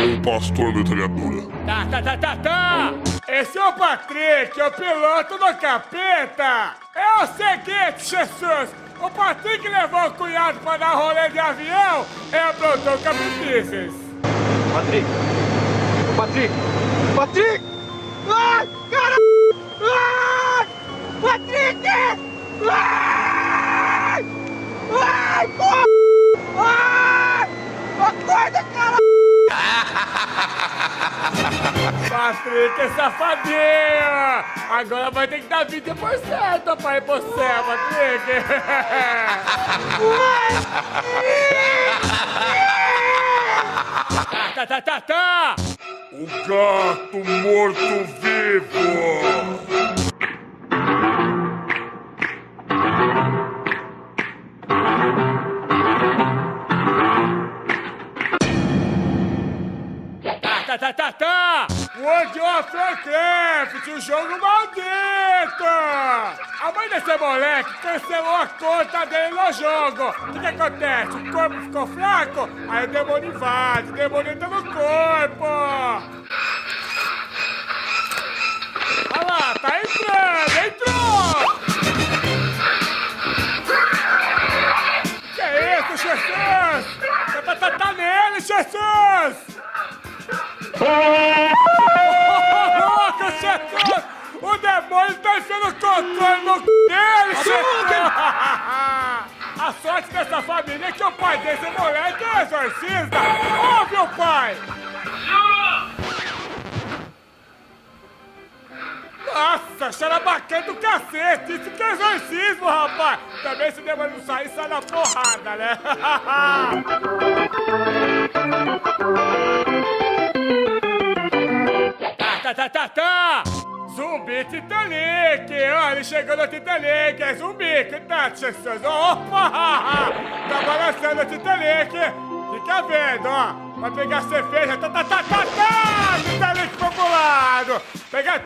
O pastor metralhadora. Tá. Esse é o Patrick, o piloto do capeta. É o seguinte, Jesus. O Patrick levou o cunhado pra dar rolê de avião e aprontou capipices. Patrick! Ai, cara! Ai! Patrick! Ai! Ai, porra! Ai! Acorda, cara! Patrick é safadinho! Agora vai ter que dar 20% pra ir pro céu, Patrick! Tá! O gato morto-vivo! Tá! World of Warcraft, o jogo maldito! A mãe desse moleque cancelou a conta dele no jogo. O que acontece? O corpo ficou fraco, aí o demônio invade, o demônio entra no corpo. Olha lá, tá entrou! Que isso, Jesus? Tá nele, Jesus! Louco, Jesus! O demônio tá enfiando o controle no dele, Jesus! A sorte dessa família é que o pai desse moleque é exorcista! Ouve o pai! Nossa, xarabacana do cacete! Isso que é exorcismo, rapaz! Também se o demônio não sair, sai na porrada, né? Tá! Zumbi Titanic! Ó, ele chegou no Titanic! É zumbi! Cuidado, Jesus! Opa! Tá balançando o Titanic! Fica vendo, ó! Vai pegar cerveja! Tá! Titanic populado! Pega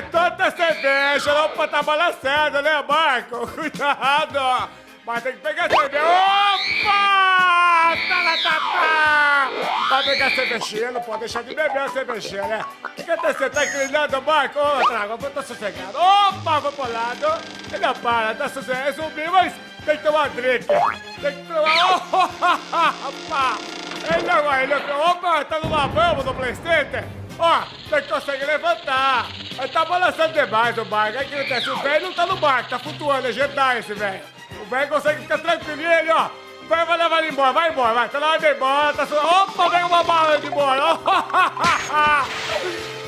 toda a cerveja! Opa, tá balançando, né, Marco? Cuidado! Mas tem que pegar cerveja! Opa! Tá! Vai pegar cervejinha, não pode deixar de beber a cervejinha, né? O que aconteceu? Tá inclinando, Marco? Ô, traga, eu tô sossegado. Opa, vou pro lado. Ele não para, tá sossegado. É zumbi, mas tem que tomar drink. Tem que tomar... Opa! Ele não vai, opa, tá numa bomba no PlayStation. Ó, tem que conseguir levantar. Ele tá balançando demais o barco. Aí o que acontece? O velho não tá no barco, tá flutuando, é Jedi esse velho. O velho consegue ficar tranquilinho, ele, ó. Vai levar ele embora, vai embora, vai. Tá na hora de ir embora, tá só... Opa, vem uma bala de embora.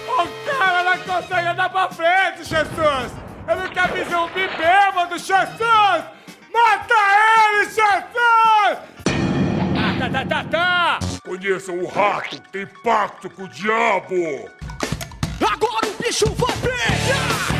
O cara não consegue andar pra frente, Jesus. Eu nunca vi zumbi bêbado, Jesus. Mata ele, Jesus. Tá. Conheça o rato, tem pacto com o diabo! Agora o bicho vai pegar!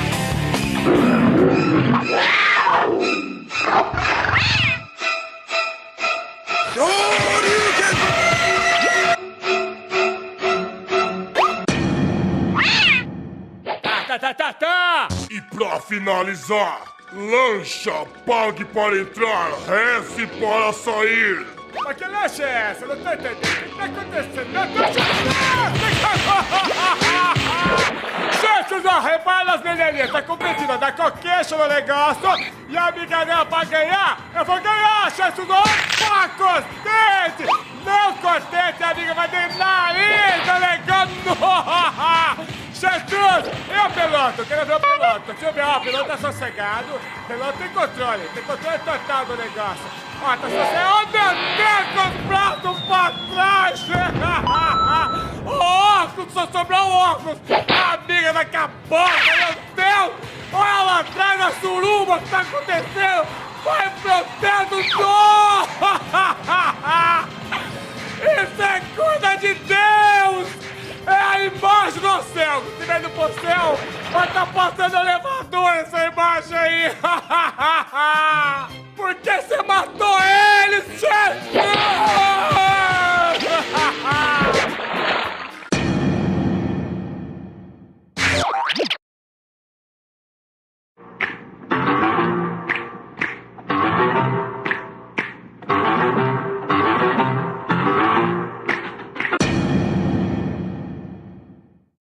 Tá. E pra finalizar, lancha, pague para entrar, reze para sair! Mas que lancha é essa? Eu não tô entendendo. O que tá acontecendo? Jesus, repara nas menininhas. Tá competindo a dar coqueixa no negócio. E a amiga dela pra ganhar, eu vou ganhar, Jesus. Opa, contente. Não contente, a amiga vai ter nariz, negócio. Jesus, eu piloto, quero ver o piloto. Deixa eu ver, ó, o piloto tá sossegado. O piloto tem controle total do negócio. Ó, tá sossegado. Oh, meu Deus, os braços pra trás. O óculos, só sobrou o óculos. A amiga vai acabar, meu Deus. Olha lá atrás a suruba, o que tá acontecendo? Vai pro teto,